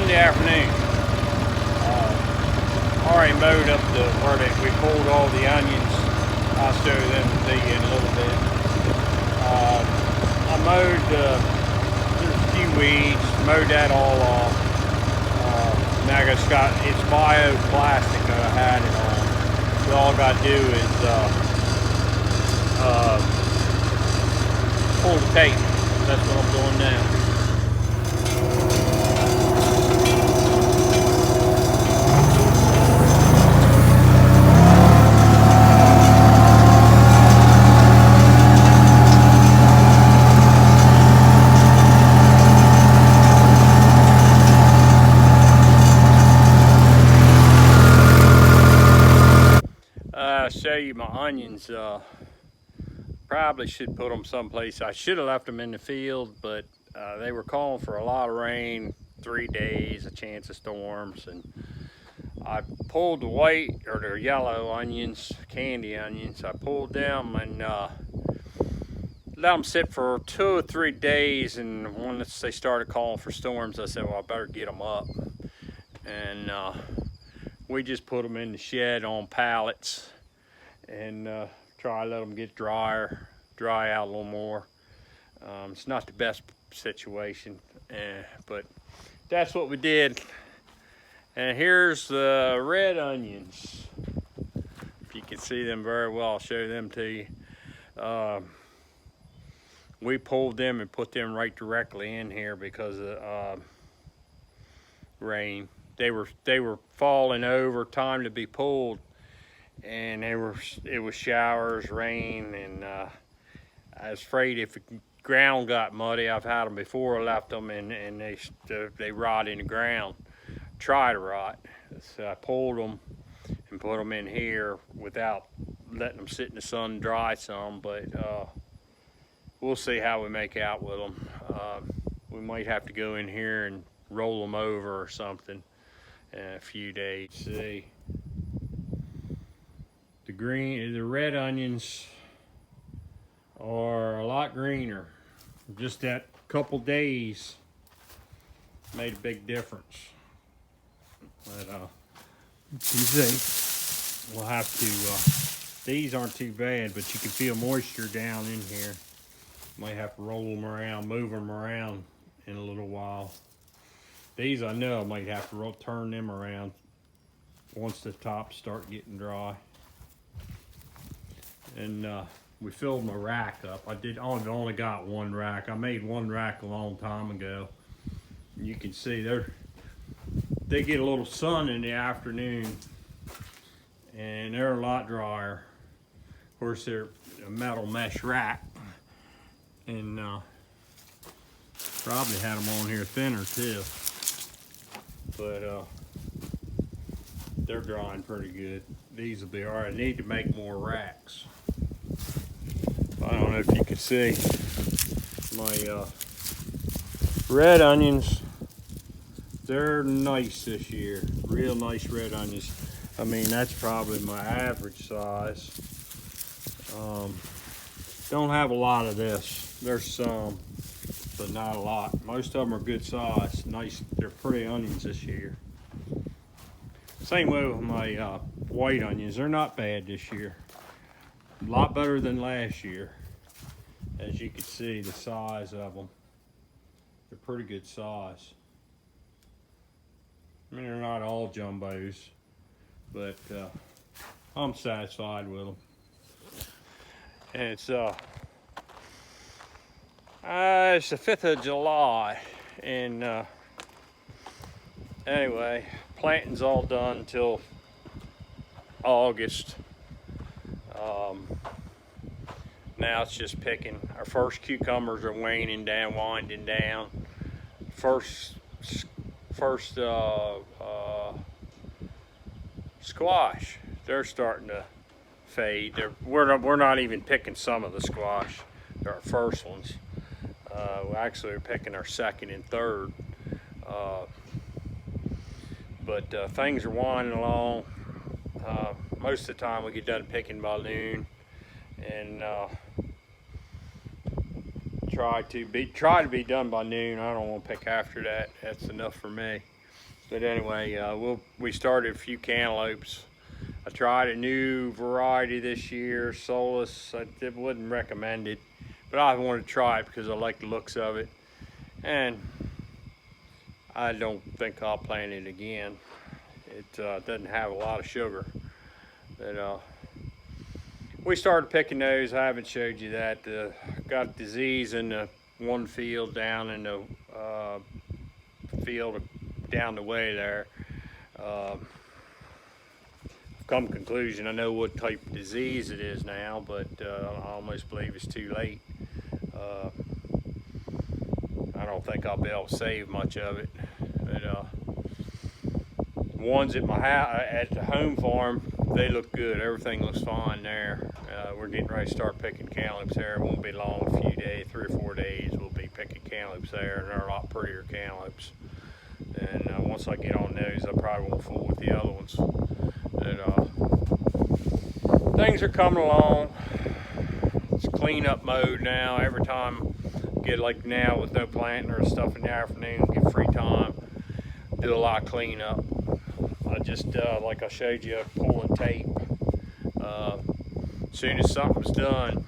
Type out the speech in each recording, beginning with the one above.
Sunday afternoon. Already mowed up where we pulled all the onions. I'll show them to you in a little bit. I mowed, there's a few weeds, mowed that all off. Now I just got, it's bioplastic that I had it on. So all I got to do is pull the tape. That's what I'm doing now. Show you my onions. Probably should put them someplace. I should have left them in the field, but they were calling for a lot of rain, 3 days, a chance of storms, and I pulled the white or the yellow onions, candy onions. I pulled them and let them sit for 2 or 3 days, and once they started calling for storms, I said, well, I better get them up. And we just put them in the shed on pallets and try to let them get dry out a little more. It's not the best situation, but that's what we did. And here's the red onions. If you can see them very well, I'll show them to you. We pulled them and put them right directly in here because of rain. They were falling over, time to be pulled, and it was showers, rain, and I was afraid if the ground got muddy. I've had them before, I left them and they rot in the ground, try to rot. So I pulled them and put them in here without letting them sit in the sun dry some, but we'll see how we make out with them. We might have to go in here and roll them over or something in a few days. See, the red onions are a lot greener. Just that couple days made a big difference. But you can see, we'll have to, these aren't too bad, but you can feel moisture down in here. Might have to roll them around, move them around in a little while. These I know I might have to turn them around once the tops start getting dry. And we filled my rack up. I've only got one rack. I made one rack a long time ago. You can see they get a little sun in the afternoon and they're a lot drier. Of course, they're a metal mesh rack, and probably had them on here thinner too, but they're drying pretty good. These will be all right. I need to make more racks. I don't know if you can see my red onions. They're nice this year, real nice red onions. I mean, that's probably my average size. Don't have a lot of this. There's some, but not a lot. Most of them are good size. Nice, they're pretty onions this year. Same way with my white onions. They're not bad this year. A lot better than last year. As you can see, the size of them. They're pretty good size. I mean, they're not all jumbos, but I'm satisfied with them. And it's the 5th of July, and anyway, planting's all done until August. Now it's just picking. Our first cucumbers are winding down. First squash, they're starting to fade. We're not even picking some of the squash. They're our first ones. We actually are picking our second and third. But things are winding along. Most of the time we get done picking by noon, and try to be done by noon. I don't want to pick after that. That's enough for me. But anyway, we started a few cantaloupes. I tried a new variety this year, Solus. It wasn't recommended, but I wanted to try it because I like the looks of it. And I don't think I'll plant it again. It doesn't have a lot of sugar. But we started picking those. I haven't showed you that. Got disease in the one field down in the field down the way there. Come conclusion, I know what type of disease it is now, but I almost believe it's too late. I don't think I'll be able to save much of it. But ones at my house, at the home farm, they look good. Everything looks fine there. We're getting ready to start picking cantaloupes there. It won't be long, a few days, 3 or 4 days, we'll be picking cantaloupes there, and they're a lot prettier cantaloupes. And once I get on those, I probably won't fool with the other ones. But things are coming along. It's cleanup mode now. Every time I get, like now with no planting or stuff in the afternoon, get free time, do a lot of cleanup. I just, like I showed you, pulling tape. As soon as something's done,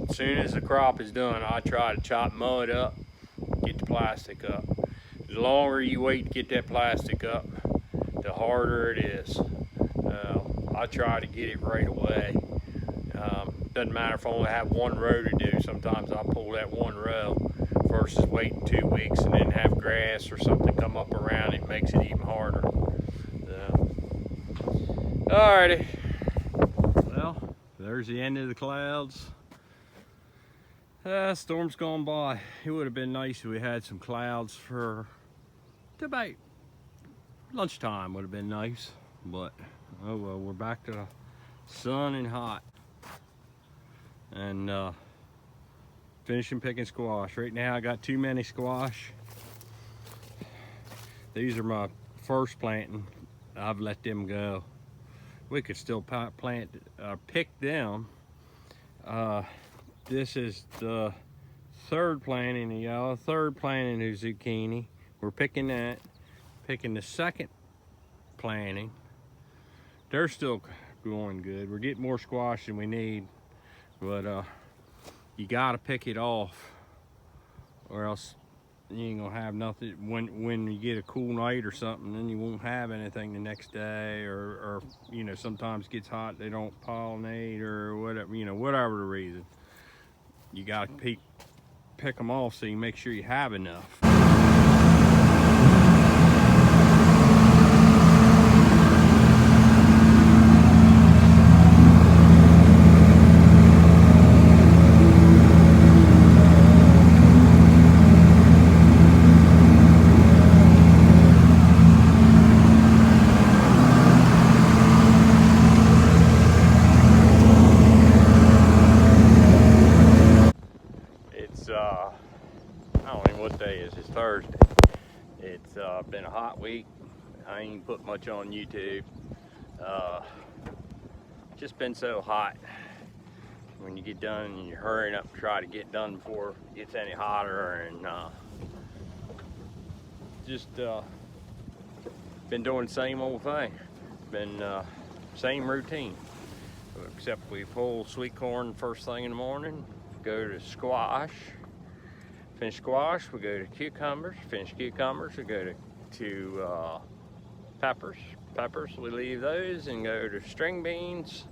as soon as the crop is done, I try to chop mud up, get the plastic up. The longer you wait to get that plastic up, the harder it is. I try to get it right away. Doesn't matter if I only have 1 row to do. Sometimes I'll pull that 1 row versus waiting 2 weeks and then have grass or something come up around it. Makes it even harder. Alrighty. Well, there's the end of the clouds. Storm's gone by. It would have been nice if we had some clouds for about lunchtime. Would have been nice, but oh well. We're back to the sun and hot, and finishing picking squash. Right now I got too many squash. These are my first planting. I've let them go. We could still plant, pick them. This is the 3rd planting of yellow, 3rd planting of zucchini. We're picking that. Picking the 2nd planting. They're still going good. We're getting more squash than we need, but you gotta pick it off, or else you ain't gonna have nothing. When you get a cool night or something, then you won't have anything the next day, or you know, sometimes it gets hot, they don't pollinate or whatever, you know, whatever the reason. You gotta pick them off so you make sure you have enough. I don't know what day it is. It's Thursday. It's been a hot week. I ain't put much on YouTube. Just been so hot. When you get done and you're hurrying up to try to get done before it gets any hotter, and just been doing the same old thing. Been same routine, except we pull sweet corn first thing in the morning, go to squash. Finish squash, we go to cucumbers. Finish cucumbers, we go to peppers. Peppers, we leave those and go to string beans.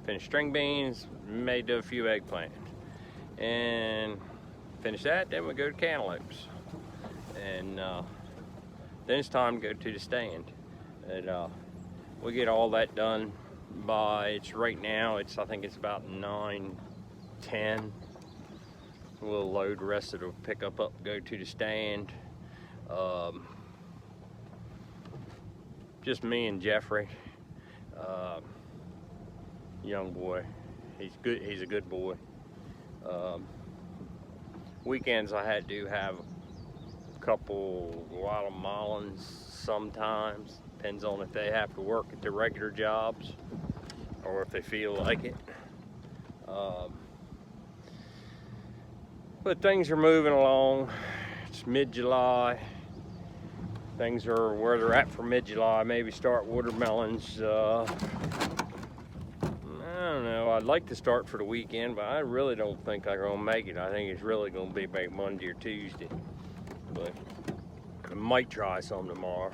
Finish string beans, may do a few eggplants. And finish that, then we go to cantaloupes. And then it's time to go to the stand. And we get all that done by, right now, I think it's about 9:10. We'll load the rest of the pickup up, go to the stand. Just me and Jeffrey, young boy. He's good. He's a good boy. Weekends I do have a lot of Mullins sometimes. Depends on if they have to work at their regular jobs or if they feel like it. But things are moving along. It's It's mid-July. Things are where they're at for mid-July. Maybe start watermelons. I don't know. I'd like to start for the weekend, but I really don't think I'm gonna make it. I think it's really gonna be maybe Monday or Tuesday. But I might try some tomorrow.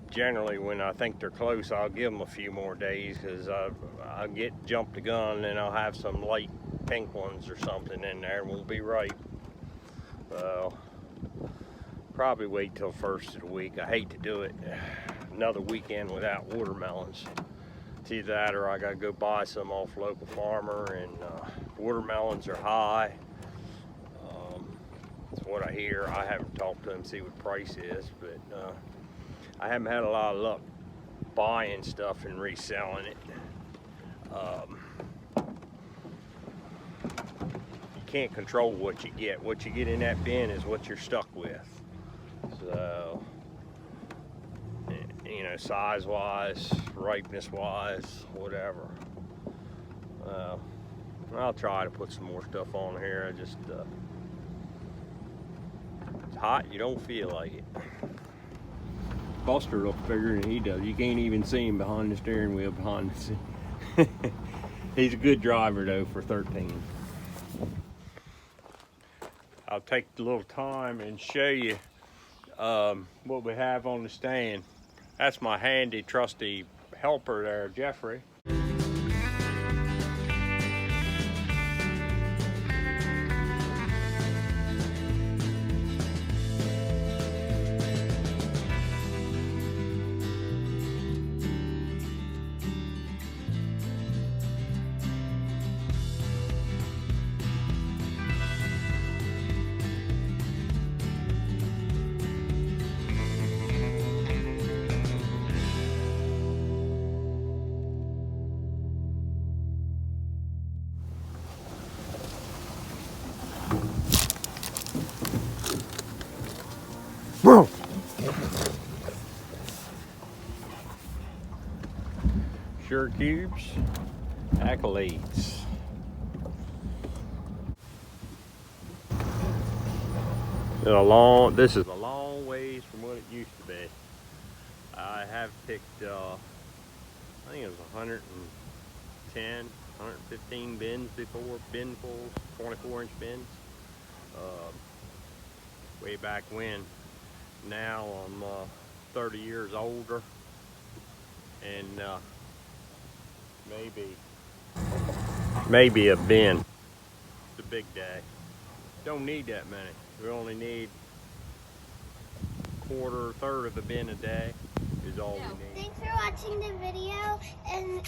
Generally, when I think they're close, I'll give them a few more days because I'll get jumped the gun and I'll have some light pink ones or something in there. It won't be right. Probably wait till first of the week. I hate to do it another weekend without watermelons. It's either that or I gotta go buy some off local farmer, and watermelons are high. That's what I hear. I haven't talked to him to see what price is, but I haven't had a lot of luck buying stuff and reselling it. You can't control what you get. What you get in that bin is what you're stuck with. So, you know, size-wise, ripeness-wise, whatever. I'll try to put some more stuff on here. I just, it's hot, you don't feel like it. Buster looks bigger than he does. You can't even see him behind the steering wheel behind the seat. He's a good driver though for 13. I'll take a little time and show you what we have on the stand. That's my handy trusty helper there, Jeffrey. Sure Cubes, Accolades. This is a long ways from what it used to be. I have picked, I think it was 110, 115 bins before, binfuls, 24-inch bins, way back when. Now I'm 30 years older, and maybe a bin. It's a big day. Don't need that many. We only need quarter, third of a bin a day is all we need. Thanks for watching the video, and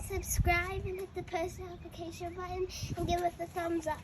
subscribe and hit the post notification button and give us a thumbs up.